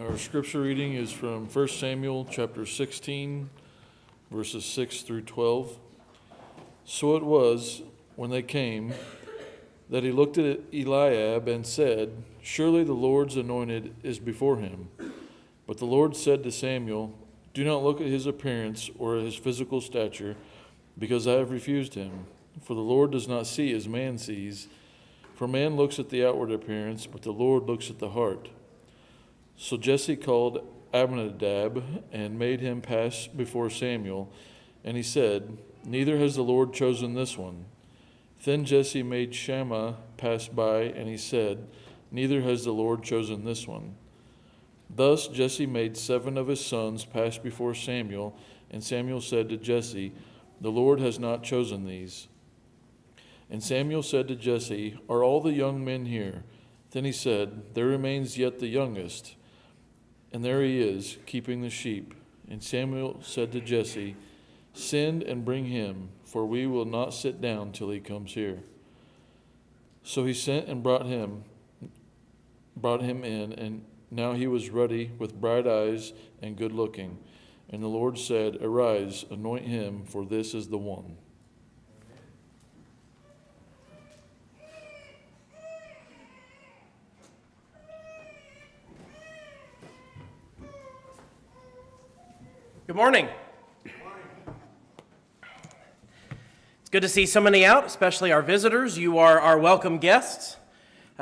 Our scripture reading is from 1 Samuel chapter 16, verses 6 through 12. So it was, when they came, that he looked at Eliab and said, "Surely the Lord's anointed is before him." But the Lord said to Samuel, "Do not look at his appearance or at his physical stature, because I have refused him. For the Lord does not see as man sees. For man looks at the outward appearance, but the Lord looks at the heart." So Jesse called Abinadab and made him pass before Samuel. And he said, "Neither has the Lord chosen this one." Then Jesse made Shammah pass by, and he said, "Neither has the Lord chosen this one." Thus Jesse made 7 of his sons pass before Samuel, and Samuel said to Jesse, "The Lord has not chosen these." And Samuel said to Jesse, "Are all the young men here?" Then he said, "There remains yet the youngest, and there he is, keeping the sheep." And Samuel said to Jesse, "Send and bring him, for we will not sit down till he comes here." So he sent and brought him in, and now he was ruddy, with bright eyes, and good looking. And the Lord said, "Arise, anoint him, for this is the one." Good morning. It's good to see so many out, especially our visitors. You are our welcome guests.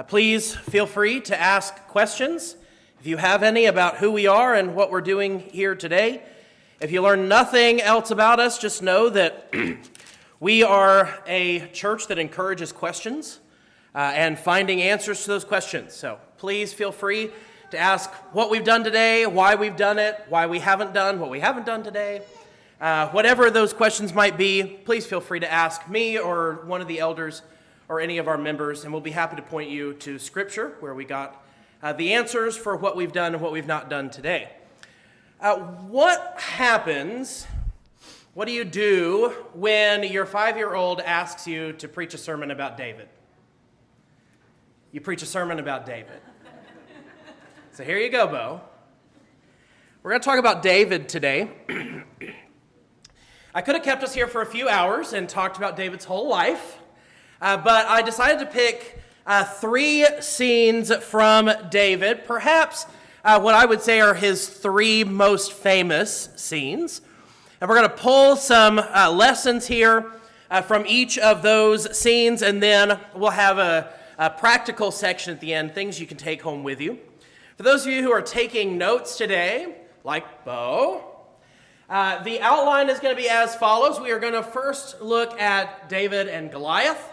Please feel free to ask questions if you have any about who we are and what we're doing here today. If you learn nothing else about us, just know that we are a church that encourages questions and finding answers to those questions. So please feel free to ask what we've done today, why we've done it, why we haven't done what we haven't done today. Whatever those questions might be, please feel free to ask me or one of the elders or any of our members, and we'll be happy to point you to Scripture where we got the answers for what we've done and what we've not done today. What happens, what do you do when your 5-year-old asks you to preach a sermon about David? You preach a sermon about David. So here you go, Bo. We're going to talk about David today. I could have kept us here for a few hours and talked about David's whole life, but I decided to pick 3 scenes from David, perhaps what I would say are his 3 most famous scenes. And we're going to pull some lessons here from each of those scenes, and then we'll have a practical section at the end, things you can take home with you. For those of you who are taking notes today, like Bo, the outline is going to be as follows. We are going to first look at David and Goliath.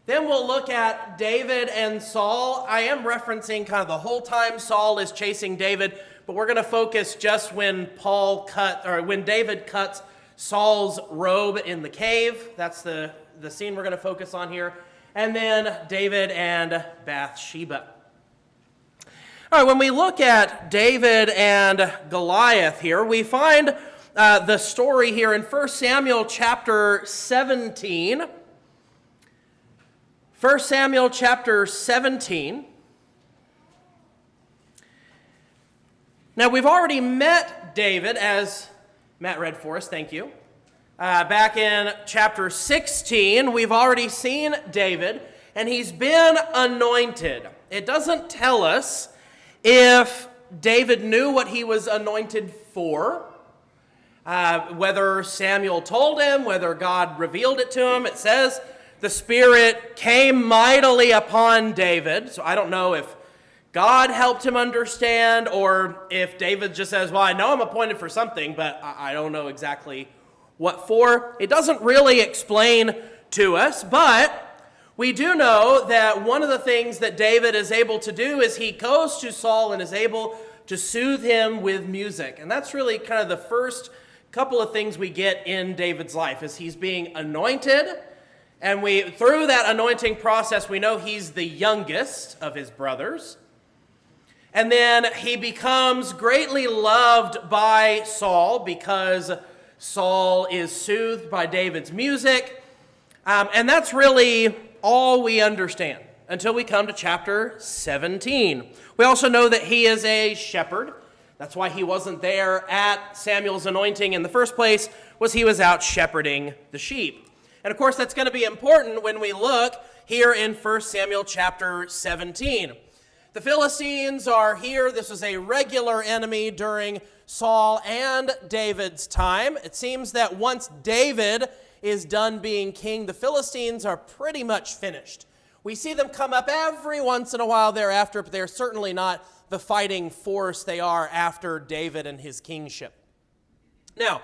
Then we'll look at David and Saul. I am referencing kind of the whole time Saul is chasing David, but we're going to focus just when David cuts Saul's robe in the cave. That's the scene we're going to focus on here. And then David and Bathsheba. All right, when we look at David and Goliath here, we find the story here in 1 Samuel chapter 17. 1 Samuel chapter 17. Now, we've already met David, as Matt read for us, thank you. Back in chapter 16, we've already seen David, and he's been anointed. It doesn't tell us if David knew what he was anointed for, whether Samuel told him, whether God revealed it to him. It says the Spirit came mightily upon David. So I don't know if God helped him understand or if David just says, well, I know I'm appointed for something, but I don't know exactly what for. It doesn't really explain to us, but we do know that one of the things that David is able to do is he goes to Saul and is able to soothe him with music. And that's really kind of the first couple of things we get in David's life, is he's being anointed. And through that anointing process, we know he's the youngest of his brothers. And then he becomes greatly loved by Saul because Saul is soothed by David's music. And that's really all we understand. until we come to chapter 17. We also know that he is a shepherd. That's why he wasn't there at Samuel's anointing in the first place, was he was out shepherding the sheep. And of course, that's going to be important when we look here in 1 Samuel chapter 17. The Philistines are here. This was a regular enemy during Saul and David's time. It seems that once David is done being king, the Philistines are pretty much finished. We see them come up every once in a while thereafter, but they're certainly not the fighting force they are after David and his kingship. Now,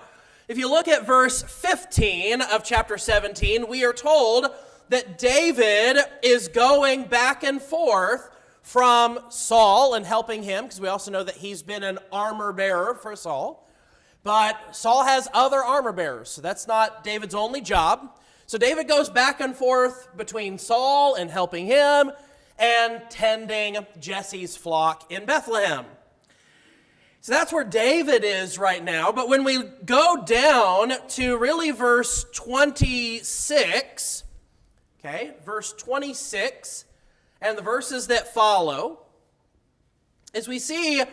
if you look at verse 15 of chapter 17, we are told that David is going back and forth from Saul and helping him, because we also know that he's been an armor bearer for Saul. But Saul has other armor bearers, so that's not David's only job. So David goes back and forth between Saul and helping him and tending Jesse's flock in Bethlehem. So that's where David is right now. But when we go down to really verse 26, okay, verse 26, and the verses that follow, as we see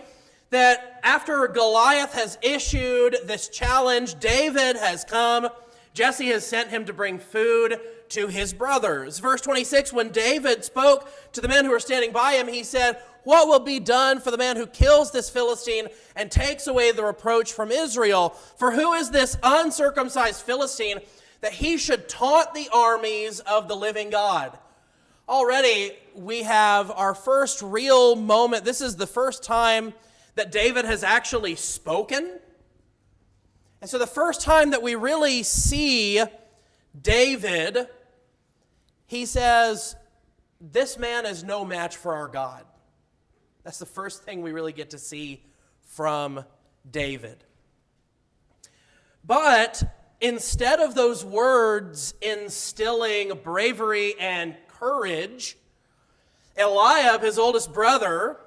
that after Goliath has issued this challenge, David has come. Jesse has sent him to bring food to his brothers. Verse 26, when David spoke to the men who were standing by him, he said, "What will be done for the man who kills this Philistine and takes away the reproach from Israel? For who is this uncircumcised Philistine that he should taunt the armies of the living God?" Already, we have our first real moment. This is the first time that David has actually spoken. And so the first time that we really see David, he says, "This man is no match for our God." That's the first thing we really get to see from David. But instead of those words instilling bravery and courage, Eliab, his oldest brother,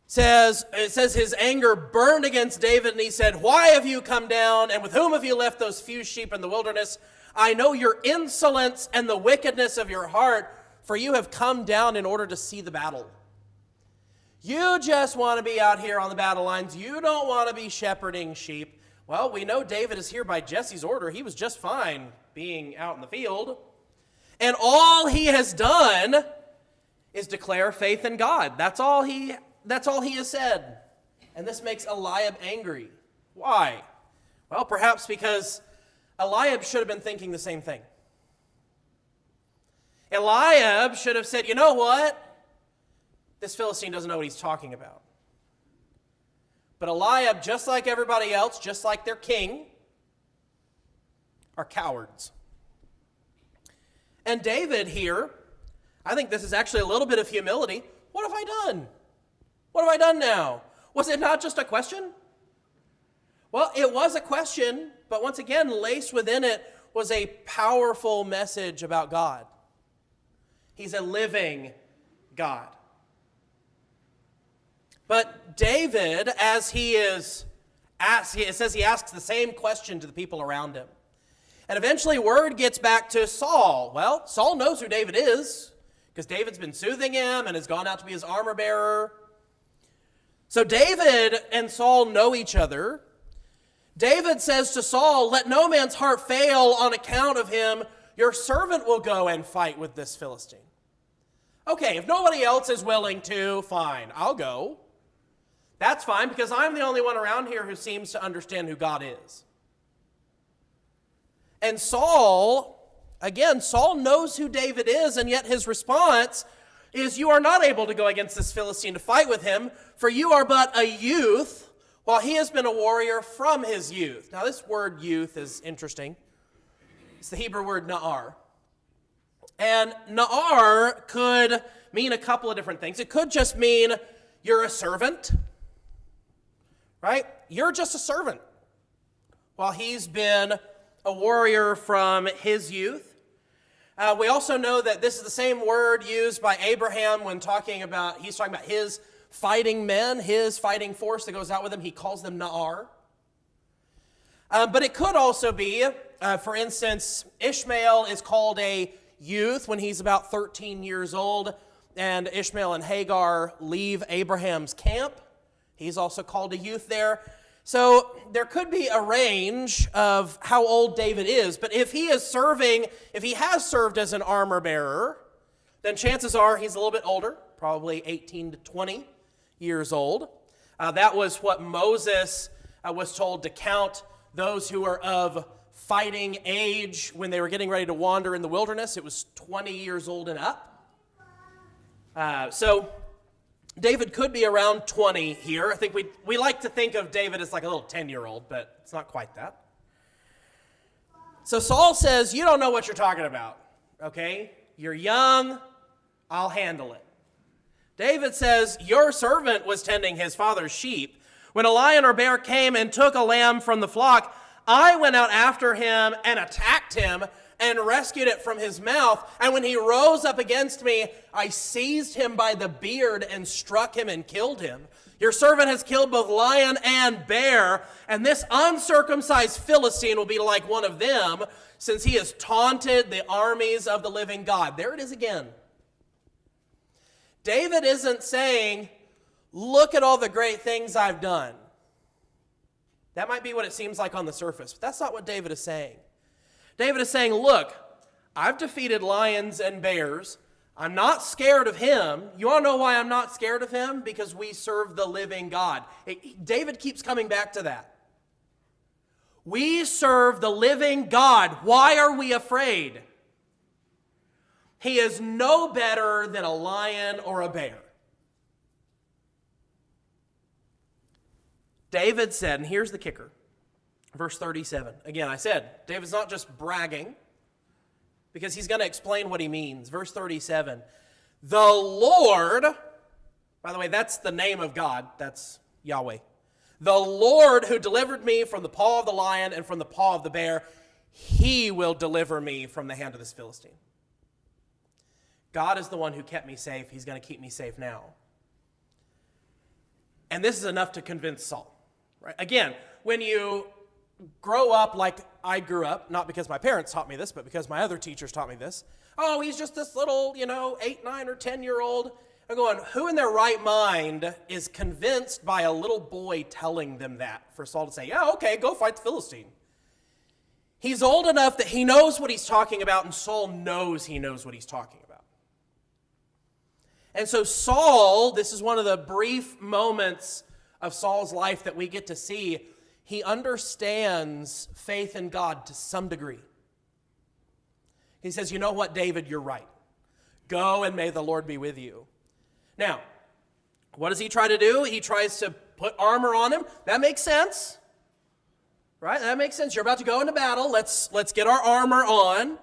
it says his anger burned against David, and he said, "Why have you come down, and with whom have you left those few sheep in the wilderness? I know your insolence and the wickedness of your heart, for you have come down in order to see the battle." You just want to be out here on the battle lines. You don't want to be shepherding sheep. Well, we know David is here by Jesse's order. He was just fine being out in the field. And all he has done is declare faith in God. That's all he has said. And this makes Eliab angry. Why? Well, perhaps because Eliab should have been thinking the same thing. Eliab should have said, "You know what? This Philistine doesn't know what he's talking about." But Eliab, just like everybody else, just like their king, are cowards. And David here, I think this is actually a little bit of humility. What have I done? What have I done now? Was it not just a question? Well, it was a question, but once again, laced within it was a powerful message about God. He's a living God. But David, as he is asked, it says he asks the same question to the people around him. And eventually word gets back to Saul. Well, Saul knows who David is, because David's been soothing him and has gone out to be his armor bearer. So David and Saul know each other. David says to Saul, "Let no man's heart fail on account of him. Your servant will go and fight with this Philistine." Okay, if nobody else is willing to, fine, I'll go. That's fine, because I'm the only one around here who seems to understand who God is. And Saul, again, Saul knows who David is, and yet his response is, "You are not able to go against this Philistine to fight with him, for you are but a youth, while he has been a warrior from his youth." Now, this word youth is interesting. It's the Hebrew word na'ar. And na'ar could mean a couple of different things. It could just mean you're a servant, right? You're just a servant, while he's been a warrior from his youth. We also know that this is the same word used by Abraham when he's talking about his fighting men, his fighting force that goes out with him. He calls them na'ar. But it could also be, for instance, Ishmael is called a youth when he's about 13 years old, and Ishmael and Hagar leave Abraham's camp. He's also called a youth there. So there could be a range of how old David is, but if he has served as an armor bearer, then chances are he's a little bit older, probably 18 to 20 years old. That was what Moses was told to count those who are of fighting age when they were getting ready to wander in the wilderness. It was 20 years old and up. So David could be around 20 here. I think we like to think of David as like a little 10-year-old, but it's not quite that. So Saul says, you don't know what you're talking about, okay? You're young, I'll handle it. David says, your servant was tending his father's sheep. When a lion or bear came and took a lamb from the flock, I went out after him and attacked him and rescued it from his mouth. And when he rose up against me, I seized him by the beard and struck him and killed him. Your servant has killed both lion and bear, and this uncircumcised Philistine will be like one of them, since he has taunted the armies of the living God. There it is again. David isn't saying, look at all the great things I've done. That might be what it seems like on the surface, but that's not what David is saying. David is saying, look, I've defeated lions and bears. I'm not scared of him. You want to know why I'm not scared of him? Because we serve the living God. David keeps coming back to that. We serve the living God. Why are we afraid? He is no better than a lion or a bear. David said, and here's the kicker, verse 37. Again, I said, David's not just bragging, because he's going to explain what he means. Verse 37, the Lord, by the way, that's the name of God, that's Yahweh. The Lord who delivered me from the paw of the lion and from the paw of the bear, he will deliver me from the hand of this Philistine. God is the one who kept me safe. He's going to keep me safe now. And this is enough to convince Saul. Right? Again, when you grow up like I grew up, not because my parents taught me this, but because my other teachers taught me this. Oh, he's just this little, 8, 9, or 10-year-old. I'm going, who in their right mind is convinced by a little boy telling them that for Saul to say, yeah, okay, go fight the Philistine? He's old enough that he knows what he's talking about, and Saul knows he knows what he's talking about. And so Saul, this is one of the brief moments of Saul's life that we get to see. He understands faith in God to some degree. He says, you know what, David, you're right. Go and may the Lord be with you. Now, what does he try to do? He tries to put armor on him. That makes sense. Right? That makes sense. You're about to go into battle. Let's get our armor on.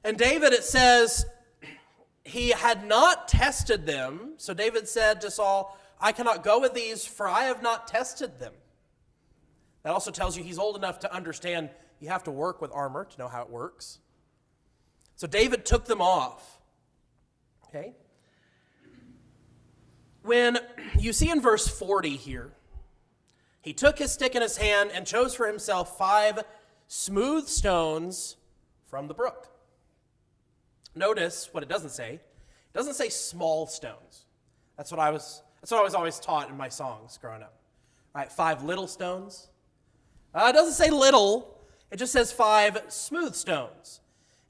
And David, it says, he had not tested them. So David said to Saul, I cannot go with these, for I have not tested them. That also tells you he's old enough to understand you have to work with armor to know how it works. So David took them off. Okay? When you see in verse 40 here, he took his stick in his hand and chose for himself 5 smooth stones from the brook. Notice what it doesn't say. It doesn't say small stones. That's what I was always taught in my songs growing up. All right, 5 little stones. It doesn't say little. It just says 5 smooth stones.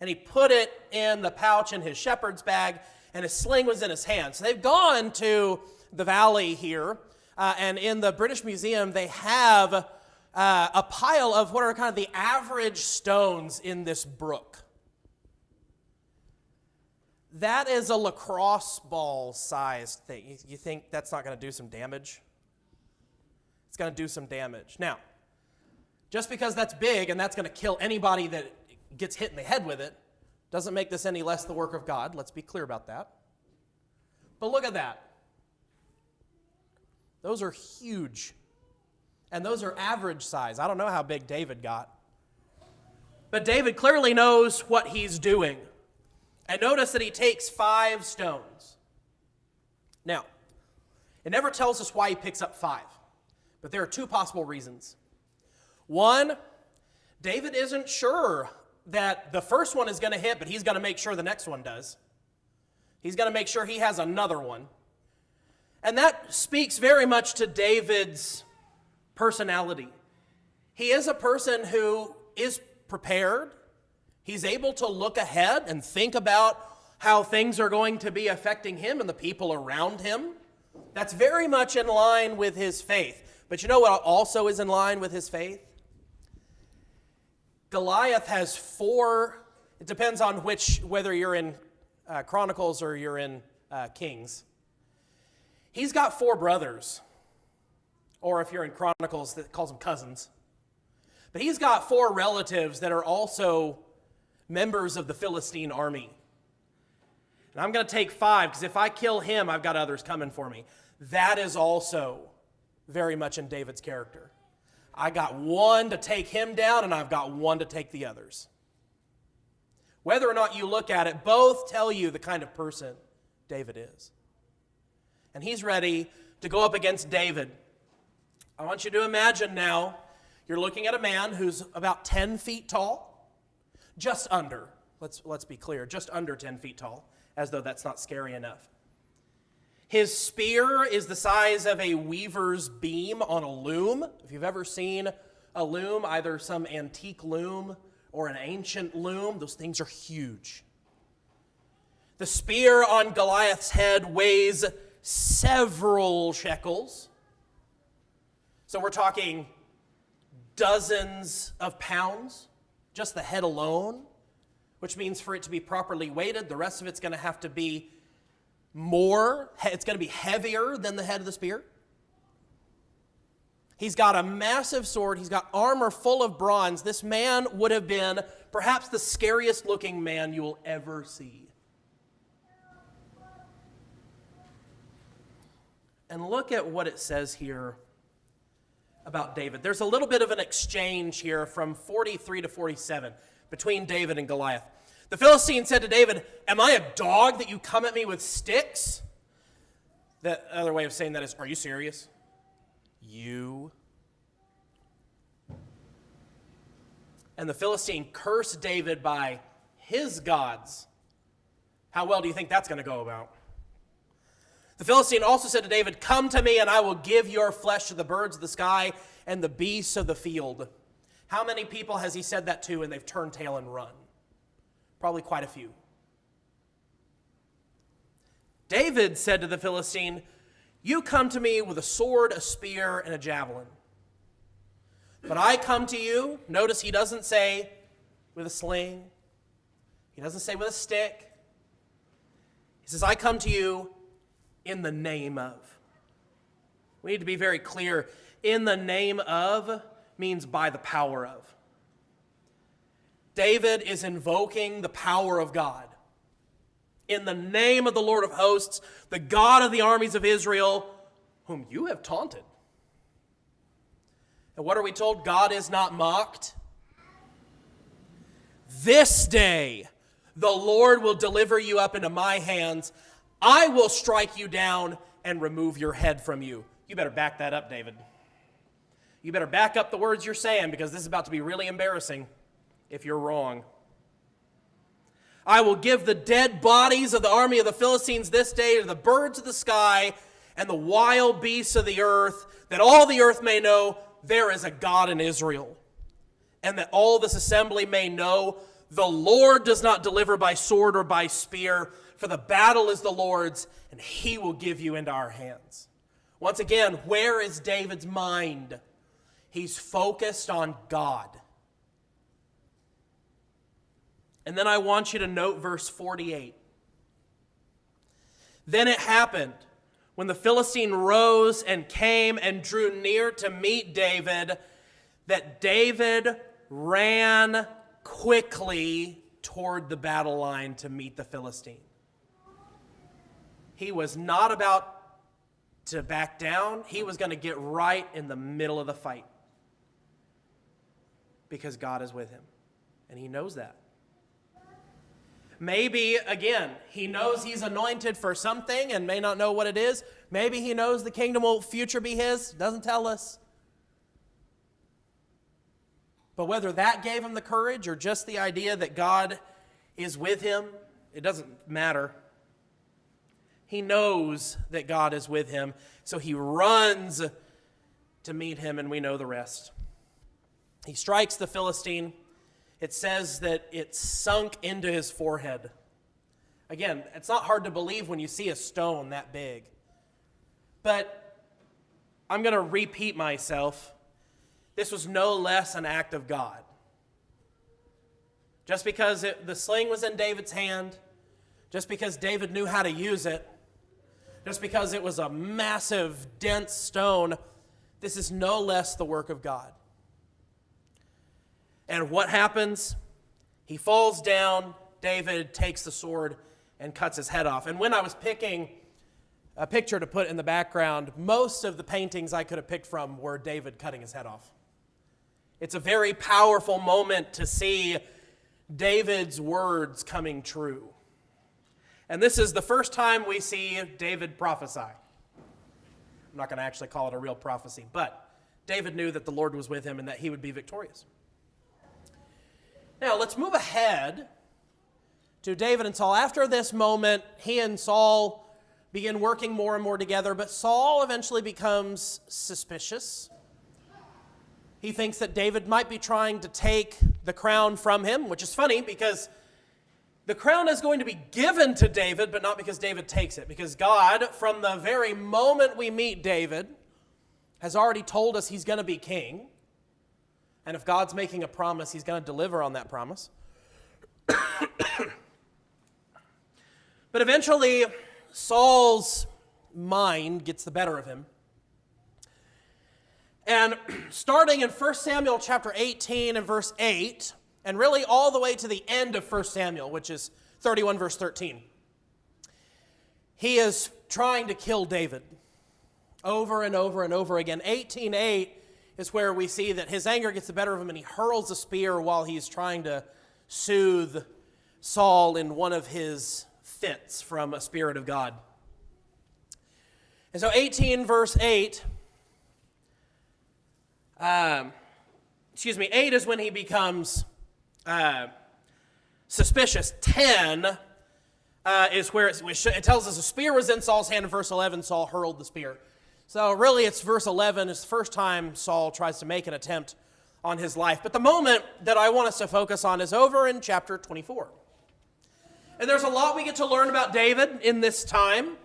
And he put it in the pouch in his shepherd's bag, and his sling was in his hand. So they've gone to the valley here, and in the British Museum, they have a pile of what are kind of the average stones in this brook. That is a lacrosse ball sized thing. You think that's not going to do some damage? It's going to do some damage. Now, just because that's big and that's going to kill anybody that gets hit in the head with it, doesn't make this any less the work of God. Let's be clear about that. But look at that. Those are huge. And those are average size. I don't know how big David got. But David clearly knows what he's doing. And notice that he takes 5 stones. Now, it never tells us why he picks up 5. But there are 2 possible reasons. One, David isn't sure that the first one is going to hit, but he's going to make sure the next one does. He's going to make sure he has another one. And that speaks very much to David's personality. He is a person who is prepared. He's able to look ahead and think about how things are going to be affecting him and the people around him. That's very much in line with his faith. But you know what also is in line with his faith? Goliath has 4, it depends on whether you're in Chronicles or you're in Kings. He's got 4 brothers, or if you're in Chronicles, that calls them cousins. But he's got 4 relatives that are also members of the Philistine army. And I'm going to take 5, because if I kill him, I've got others coming for me. That is also very much in David's character. I got 1 to take him down, and I've got 1 to take the others. Whether or not you look at it, both tell you the kind of person David is. And he's ready to go up against David. I want you to imagine now, you're looking at a man who's about 10 feet tall, just under, let's be clear, just under 10 feet tall, as though that's not scary enough. His spear is the size of a weaver's beam on a loom. If you've ever seen a loom, either some antique loom or an ancient loom, those things are huge. The spear on Goliath's head weighs several shekels. So we're talking dozens of pounds, just the head alone, which means for it to be properly weighted, the rest of it's going to have to be it's going to be heavier than the head of the spear. He's got a massive sword. He's got armor full of bronze. This man would have been perhaps the scariest looking man you will ever see. And look at what it says here about David. There's a little bit of an exchange here from 43 to 47 between David and Goliath. The Philistine said to David, "Am I a dog that you come at me with sticks?" The other way of saying that is, "Are you serious? You?" And the Philistine cursed David by his gods. How well do you think that's going to go about? The Philistine also said to David, "Come to me and I will give your flesh to the birds of the sky and the beasts of the field." How many people has he said that to and they've turned tail and run? Probably quite a few. David said to the Philistine, "You come to me with a sword, a spear, and a javelin. But I come to you," notice he doesn't say with a sling. He doesn't say with a stick. He says, "I come to you in the name of." We need to be very clear. In the name of means by the power of. David is invoking the power of God. In the name of the Lord of hosts, the God of the armies of Israel, whom you have taunted. And what are we told? God is not mocked. This day, the Lord will deliver you up into my hands. I will strike you down and remove your head from you. You better back that up, David. You better back up the words you're saying, because this is about to be really embarrassing if you're wrong. "I will give the dead bodies of the army of the Philistines this day to the birds of the sky and the wild beasts of the earth, that all the earth may know there is a God in Israel, and that all this assembly may know the Lord does not deliver by sword or by spear, for the battle is the Lord's, and he will give you into our hands." Once again, where is David's mind? He's focused on God. And then I want you to note verse 48. "Then it happened, when the Philistine rose and came and drew near to meet David, that David ran quickly toward the battle line to meet the Philistine." He was not about to back down. He was going to get right in the middle of the fight, because God is with him, and he knows that. Maybe, again, he knows he's anointed for something and may not know what it is. Maybe he knows the kingdom will future be his. Doesn't tell us. But whether that gave him the courage or just the idea that God is with him, it doesn't matter. He knows that God is with him, so he runs to meet him, and we know the rest. He strikes the Philistine. It says that it sunk into his forehead. Again, it's not hard to believe when you see a stone that big. But I'm going to repeat myself. This was no less an act of God. Just because the sling was in David's hand, just because David knew how to use it, just because it was a massive, dense stone, this is no less the work of God. And what happens? He falls down. David takes the sword and cuts his head off. And when I was picking a picture to put in the background, most of the paintings I could have picked from were David cutting his head off. It's a very powerful moment to see David's words coming true. And this is the first time we see David prophesy. I'm not going to actually call it a real prophecy, but David knew that the Lord was with him and that he would be victorious. Now, let's move ahead to David and Saul. After this moment, he and Saul begin working more and more together, but Saul eventually becomes suspicious. He thinks that David might be trying to take the crown from him, which is funny because the crown is going to be given to David, but not because David takes it, because God, from the very moment we meet David, has already told us he's going to be king. And if God's making a promise, he's going to deliver on that promise. But eventually, Saul's mind gets the better of him. And starting in 1 Samuel chapter 18 and verse 8, and really all the way to the end of 1 Samuel, which is 31 verse 13, he is trying to kill David over and over and over again. 18:8 is where we see that his anger gets the better of him and he hurls a spear while he's trying to soothe Saul in one of his fits from a spirit of God. And so 18 verse 8, 8 is when he becomes suspicious. 10 is where it tells us a spear was in Saul's hand. In verse 11, Saul hurled the spear. So really it's verse 11 is the first time Saul tries to make an attempt on his life. But the moment that I want us to focus on is over in chapter 24. And there's a lot we get to learn about David in this time.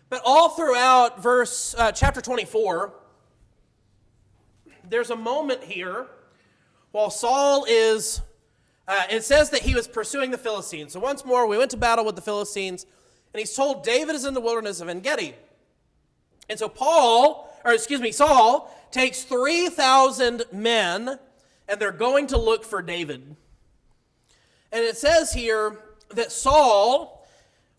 But all throughout chapter 24, there's a moment here while Saul is, it says that he was pursuing the Philistines. So once more, we went to battle with the Philistines, and he's told David is in the wilderness of En-Gedi. And so Saul takes 3,000 men, and they're going to look for David. And it says here that Saul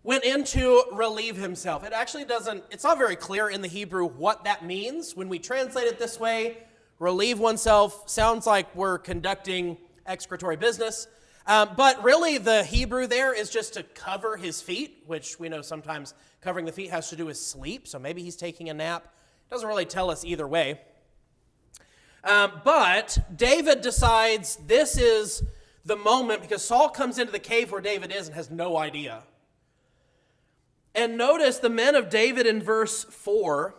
went in to relieve himself. It actually it's not very clear in the Hebrew what that means. When we translate it this way, relieve oneself sounds like we're conducting excretory business. But really the Hebrew there is just to cover his feet, which we know sometimes covering the feet has to do with sleep. So maybe he's taking a nap. It doesn't really tell us either way. But David decides this is the moment because Saul comes into the cave where David is and has no idea. And notice the men of David in verse 4.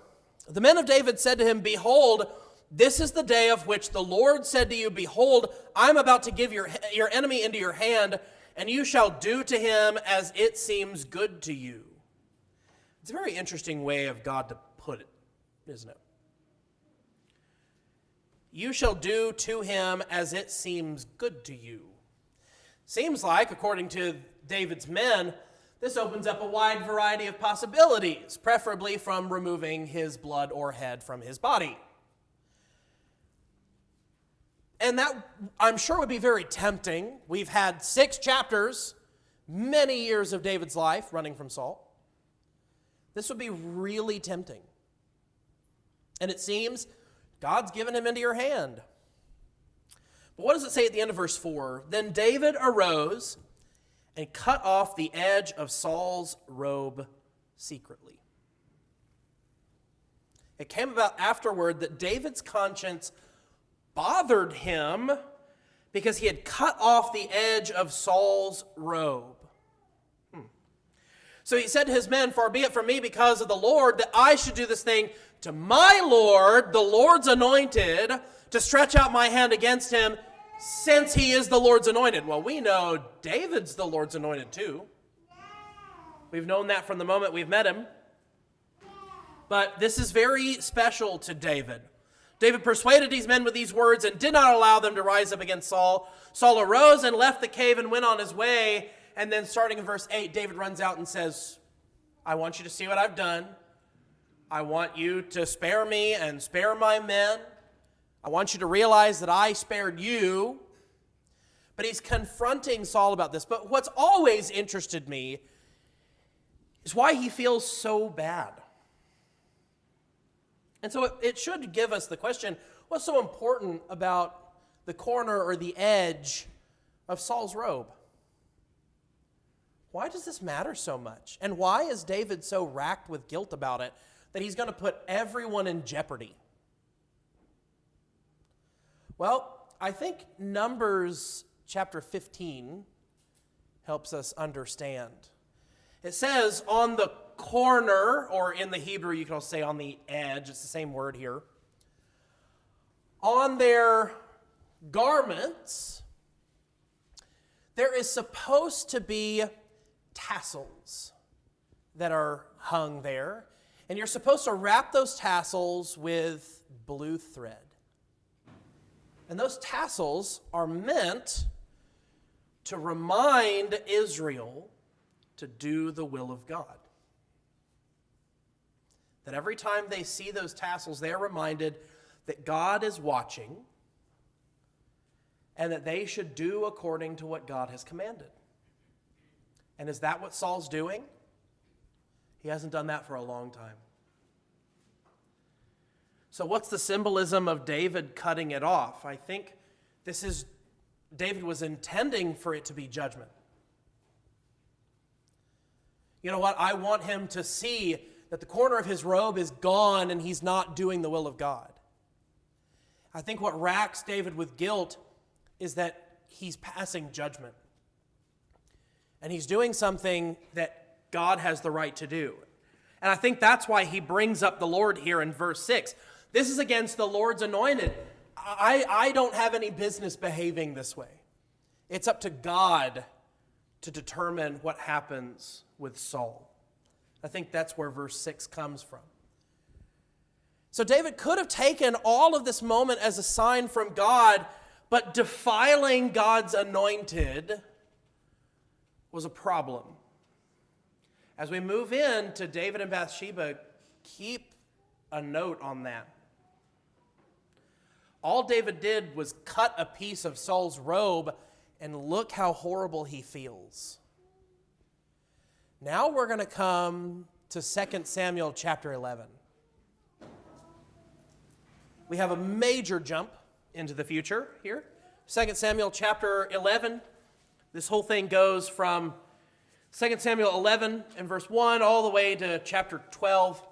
The men of David said to him, "Behold, this is the day of which the Lord said to you, Behold, I'm about to give your enemy into your hand, and you shall do to him as it seems good to you." It's a very interesting way of God to put it, isn't it? You shall do to him as it seems good to you. Seems like, according to David's men, this opens up a wide variety of possibilities, preferably from removing his blood or head from his body. And that, I'm sure, would be very tempting. We've had 6 chapters, many years of David's life running from Saul. This would be really tempting. And it seems God's given him into your hand. But what does it say at the end of verse 4? Then David arose and cut off the edge of Saul's robe secretly. It came about afterward that David's conscience bothered him because he had cut off the edge of Saul's robe. So he said to his men, "Far be it from me because of the Lord that I should do this thing to my Lord, the Lord's anointed, to stretch out my hand against him, since he is the Lord's anointed." Well, we know David's the Lord's anointed too. We've known that from the moment we've met him. But this is very special to David. David persuaded these men with these words and did not allow them to rise up against Saul. Saul arose and left the cave and went on his way. And then starting in verse 8, David runs out and says, "I want you to see what I've done. I want you to spare me and spare my men. I want you to realize that I spared you." But he's confronting Saul about this. But what's always interested me is why he feels so bad. And so it should give us the question, what's so important about the corner or the edge of Saul's robe? Why does this matter so much? And why is David so racked with guilt about it that he's going to put everyone in jeopardy? Well, I think Numbers chapter 15 helps us understand. It says on the corner, or in the Hebrew you can also say on the edge, it's the same word here, on their garments, there is supposed to be tassels that are hung there, and you're supposed to wrap those tassels with blue thread. And those tassels are meant to remind Israel to do the will of God. That every time they see those tassels, they're reminded that God is watching and that they should do according to what God has commanded. And is that what Saul's doing? He hasn't done that for a long time. So what's the symbolism of David cutting it off? I think David was intending for it to be judgment. You know what? I want him to see that the corner of his robe is gone and he's not doing the will of God. I think what racks David with guilt is that he's passing judgment. And he's doing something that God has the right to do. And I think that's why he brings up the Lord here in verse 6. This is against the Lord's anointed. I don't have any business behaving this way. It's up to God to determine what happens with Saul. I think that's where verse 6 comes from. So David could have taken all of this moment as a sign from God, but defiling God's anointed was a problem. As we move into David and Bathsheba, keep a note on that. All David did was cut a piece of Saul's robe, and look how horrible he feels. Now we're going to come to 2 Samuel chapter 11. We have a major jump into the future here. 2 Samuel chapter 11. This whole thing goes from 2 Samuel 11 and verse 1 all the way to chapter 12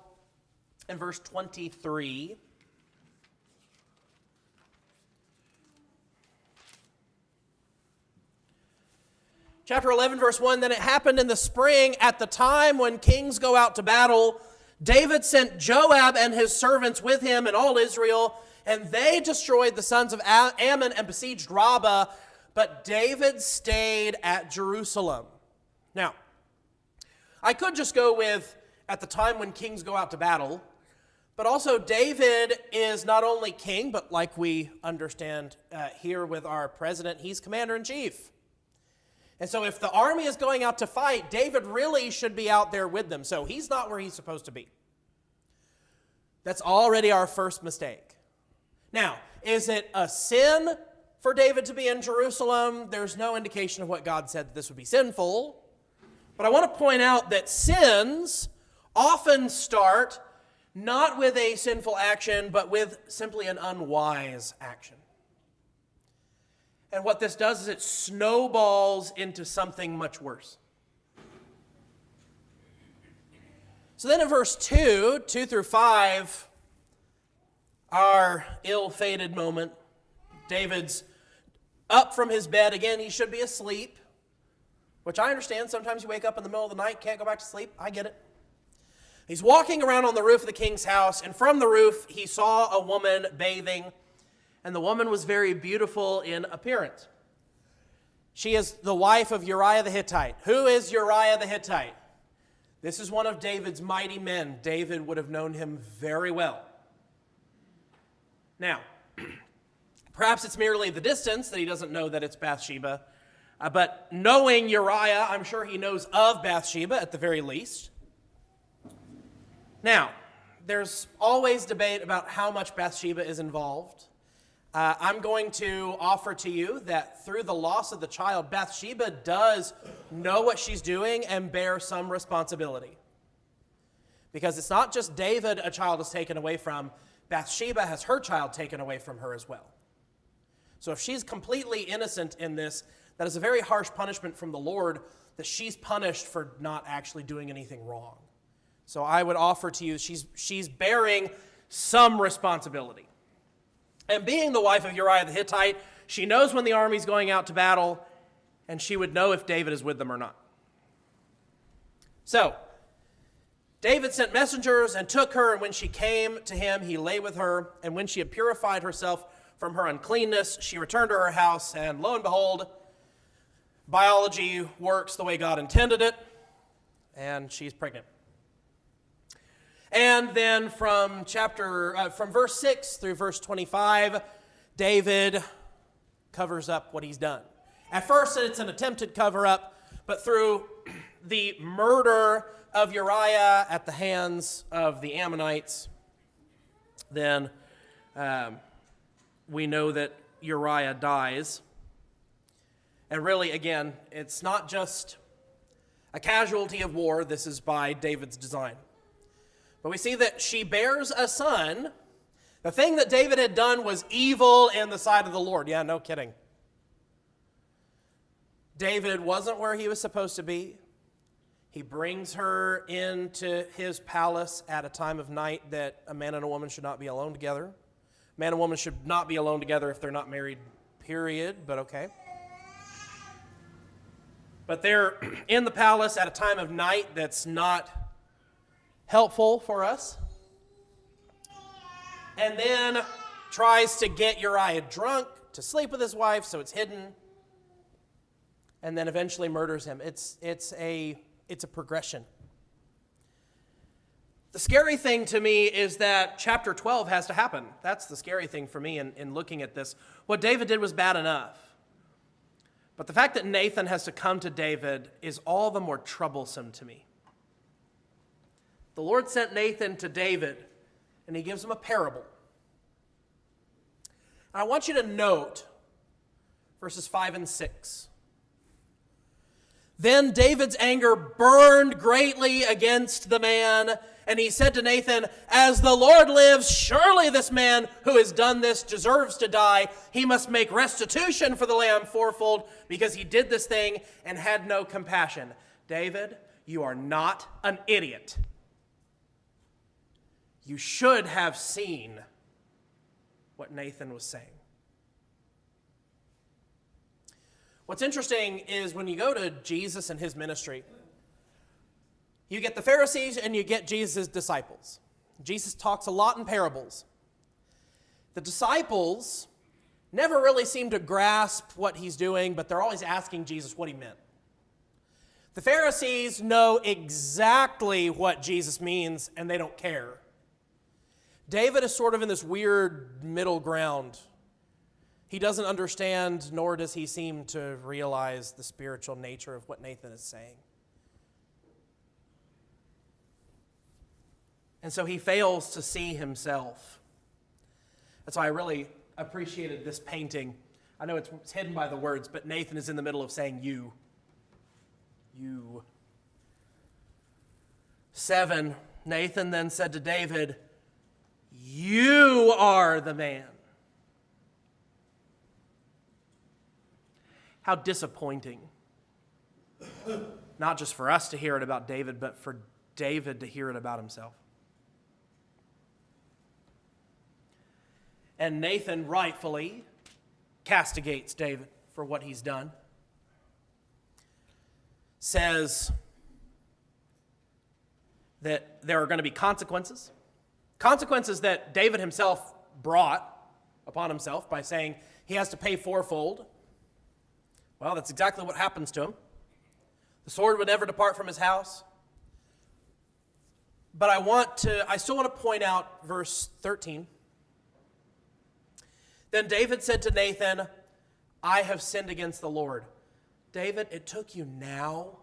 and verse 23. Chapter 11, verse 1, "Then it happened in the spring, at the time when kings go out to battle, David sent Joab and his servants with him and all Israel, and they destroyed the sons of Ammon and besieged Rabbah, but David stayed at Jerusalem." Now, I could just go with, at the time when kings go out to battle, but also David is not only king, but like we understand here with our president, he's commander-in-chief. And so if the army is going out to fight, David really should be out there with them. So he's not where he's supposed to be. That's already our first mistake. Now, is it a sin for David to be in Jerusalem? There's no indication of what God said that this would be sinful. But I want to point out that sins often start not with a sinful action, but with simply an unwise action. And what this does is it snowballs into something much worse. So then in verse 2 through 5, our ill-fated moment. David's up from his bed. Again, he should be asleep, which I understand. Sometimes you wake up in the middle of the night, can't go back to sleep. I get it. He's walking around on the roof of the king's house, and from the roof, he saw a woman bathing, and the woman was very beautiful in appearance. She is the wife of Uriah the Hittite. Who is Uriah the Hittite? This is one of David's mighty men. David would have known him very well. Now, perhaps it's merely the distance that he doesn't know that it's Bathsheba, but knowing Uriah, I'm sure he knows of Bathsheba at the very least. Now, there's always debate about how much Bathsheba is involved. I'm going to offer to you that through the loss of the child, Bathsheba does know what she's doing and bear some responsibility. Because it's not just David a child is taken away from, Bathsheba has her child taken away from her as well. So if she's completely innocent in this, that is a very harsh punishment from the Lord, that she's punished for not actually doing anything wrong. So I would offer to you, she's bearing some responsibility. And being the wife of Uriah the Hittite, she knows when the army's going out to battle, and she would know if David is with them or not. So, David sent messengers and took her, and when she came to him, he lay with her, and when she had purified herself from her uncleanness, she returned to her house, and lo and behold, biology works the way God intended it, and she's pregnant. And then from verse 6 through verse 25, David covers up what he's done. At first, it's an attempted cover-up, but through the murder of Uriah at the hands of the Ammonites, then we know that Uriah dies. And really, again, it's not just a casualty of war. This is by David's design. But we see that she bears a son. The thing that David had done was evil in the sight of the Lord. Yeah, no kidding. David wasn't where he was supposed to be. He brings her into his palace at a time of night that a man and a woman should not be alone together. Man and woman should not be alone together if they're not married, period, but okay. But they're in the palace at a time of night that's not helpful for us. And then tries to get Uriah drunk to sleep with his wife, so it's hidden. And then eventually murders him. It's a progression. The scary thing to me is that chapter 12 has to happen. That's the scary thing for me in looking at this. What David did was bad enough. But the fact that Nathan has to come to David is all the more troublesome to me. The Lord sent Nathan to David, and he gives him a parable. And I want you to note verses 5 and 6. Then David's anger burned greatly against the man, and he said to Nathan, "As the Lord lives, surely this man who has done this deserves to die. He must make restitution for the lamb fourfold, because he did this thing and had no compassion." David, you are not an idiot. You should have seen what Nathan was saying. What's interesting is when you go to Jesus and his ministry, you get the Pharisees and you get Jesus' disciples. Jesus talks a lot in parables. The disciples never really seem to grasp what he's doing, but they're always asking Jesus what he meant. The Pharisees know exactly what Jesus means, and they don't care. David is sort of in this weird middle ground. He doesn't understand, nor does he seem to realize the spiritual nature of what Nathan is saying. And so he fails to see himself. That's why I really appreciated this painting. I know it's hidden by the words, but Nathan is in the middle of saying you. You. 7, Nathan then said to David, "You are the man." How disappointing. Not just for us to hear it about David, but for David to hear it about himself. And Nathan rightfully castigates David for what he's done. Says that there are going to be consequences. Consequences that David himself brought upon himself by saying he has to pay fourfold. Well, that's exactly what happens to him. The sword would never depart from his house. But I still want to point out verse 13. Then David said to Nathan, I have sinned against the Lord. David, it took you now.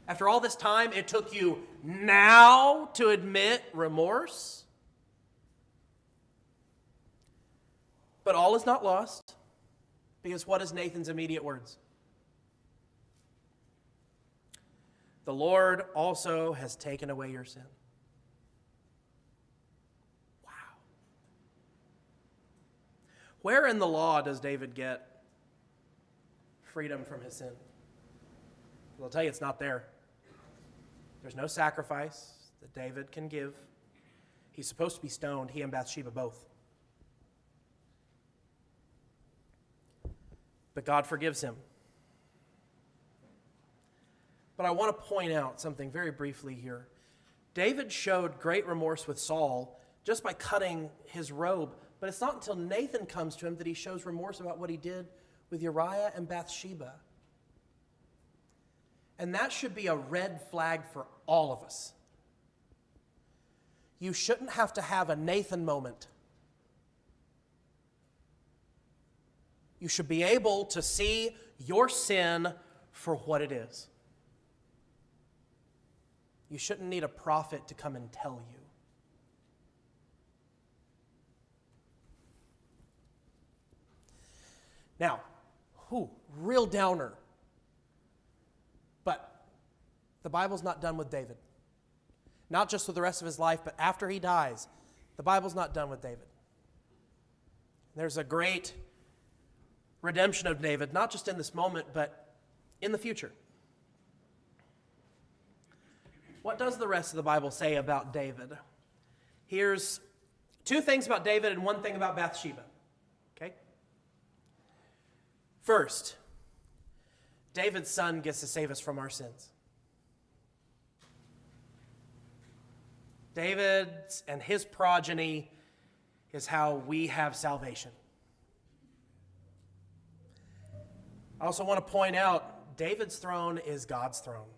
After all this time, it took you now to admit remorse. But all is not lost, because what is Nathan's immediate words? The Lord also has taken away your sin. Wow. Where in the law does David get freedom from his sin? Well, I'll tell you, it's not there. There's no sacrifice that David can give. He's supposed to be stoned, he and Bathsheba both. But God forgives him. But I want to point out something very briefly here. David showed great remorse with Saul just by cutting his robe, but it's not until Nathan comes to him that he shows remorse about what he did with Uriah and Bathsheba. And that should be a red flag for all of us. You shouldn't have to have a Nathan moment. You should be able to see your sin for what it is. You shouldn't need a prophet to come and tell you. Now, real downer. But the Bible's not done with David. Not just with the rest of his life, but after he dies, the Bible's not done with David. There's a great redemption of David, not just in this moment, but in the future. What does the rest of the Bible say about David? Here's two things about David and one thing about Bathsheba. Okay? First, David's son gets to save us from our sins. David and his progeny is how we have salvation. I also want to point out, David's throne is God's throne.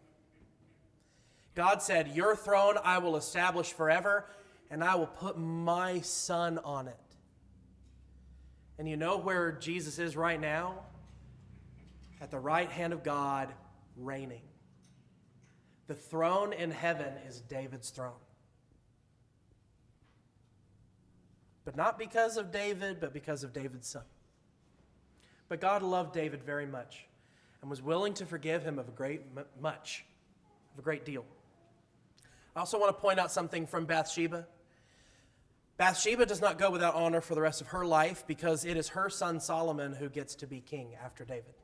God said, your throne I will establish forever, and I will put my son on it. And you know where Jesus is right now? At the right hand of God, reigning. The throne in heaven is David's throne. But not because of David, but because of David's son. But God loved David very much and was willing to forgive him of a great deal. I also want to point out something from Bathsheba. Bathsheba does not go without honor for the rest of her life because it is her son Solomon who gets to be king after David.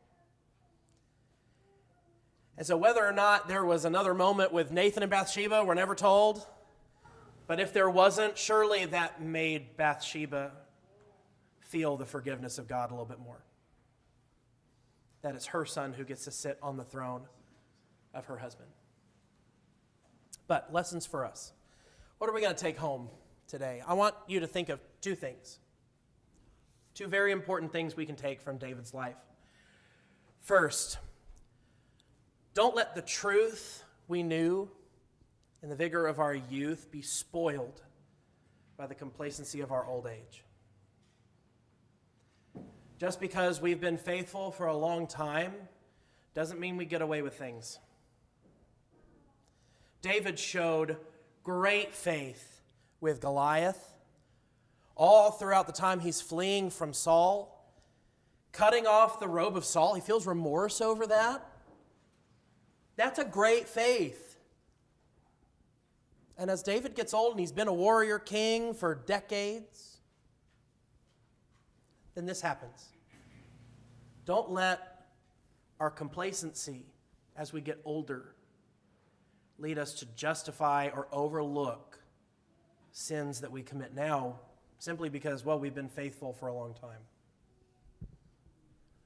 And so whether or not there was another moment with Nathan and Bathsheba, we're never told. But if there wasn't, surely that made Bathsheba feel the forgiveness of God a little bit more. That it's her son who gets to sit on the throne of her husband. But lessons for us. What are we going to take home today? I want you to think of two things. Two very important things we can take from David's life. First, don't let the truth we knew in the vigor of our youth be spoiled by the complacency of our old age. Just because we've been faithful for a long time doesn't mean we get away with things. David showed great faith with Goliath all throughout the time he's fleeing from Saul, cutting off the robe of Saul. He feels remorse over that. That's a great faith. And as David gets old and he's been a warrior king for decades, then this happens. Don't let our complacency as we get older lead us to justify or overlook sins that we commit now simply because, well, we've been faithful for a long time.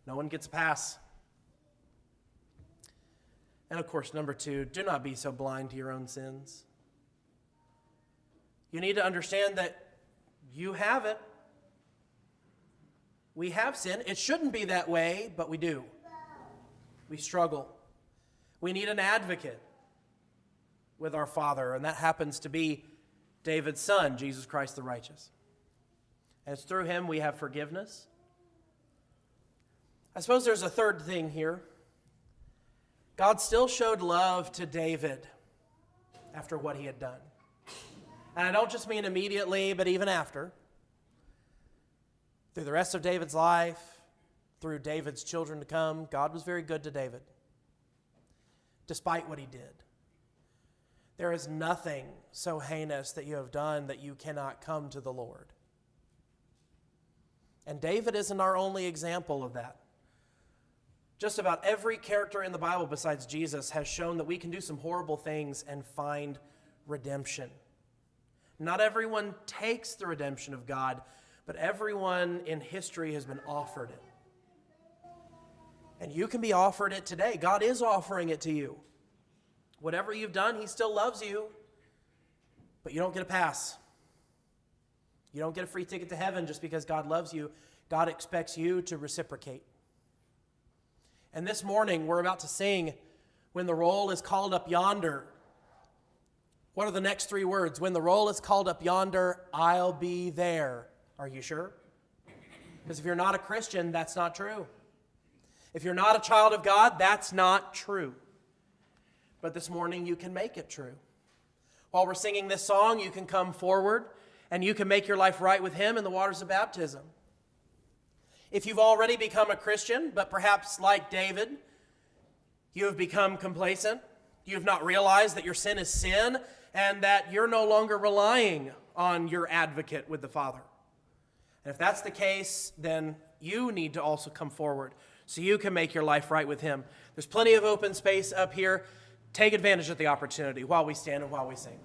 No one gets a pass. And of course, number 2, do not be so blind to your own sins. You need to understand that you have it. We have sin. It shouldn't be that way, but we do. We struggle. We need an advocate with our Father, and that happens to be David's Son, Jesus Christ the righteous. And it's through him we have forgiveness. I suppose there's a third thing here. God still showed love to David after what he had done. And I don't just mean immediately, but even after. Through the rest of David's life, through David's children to come, God was very good to David, despite what he did. There is nothing so heinous that you have done that you cannot come to the Lord. And David isn't our only example of that. Just about every character in the Bible besides Jesus has shown that we can do some horrible things and find redemption. Not everyone takes the redemption of God, but everyone in history has been offered it. And you can be offered it today. God is offering it to you. Whatever you've done, he still loves you, but you don't get a pass. You don't get a free ticket to heaven just because God loves you. God expects you to reciprocate. And this morning, we're about to sing, "When the roll is called up yonder." What are the next 3 words? When the roll is called up yonder, I'll be there. Are you sure? Because if you're not a Christian, that's not true. If you're not a child of God, that's not true. But this morning, you can make it true. While we're singing this song, you can come forward and you can make your life right with him in the waters of baptism. If you've already become a Christian, but perhaps like David, you have become complacent, you have not realized that your sin is sin and that you're no longer relying on your advocate with the Father. And if that's the case, then you need to also come forward so you can make your life right with him. There's plenty of open space up here. Take advantage of the opportunity while we stand and while we sing.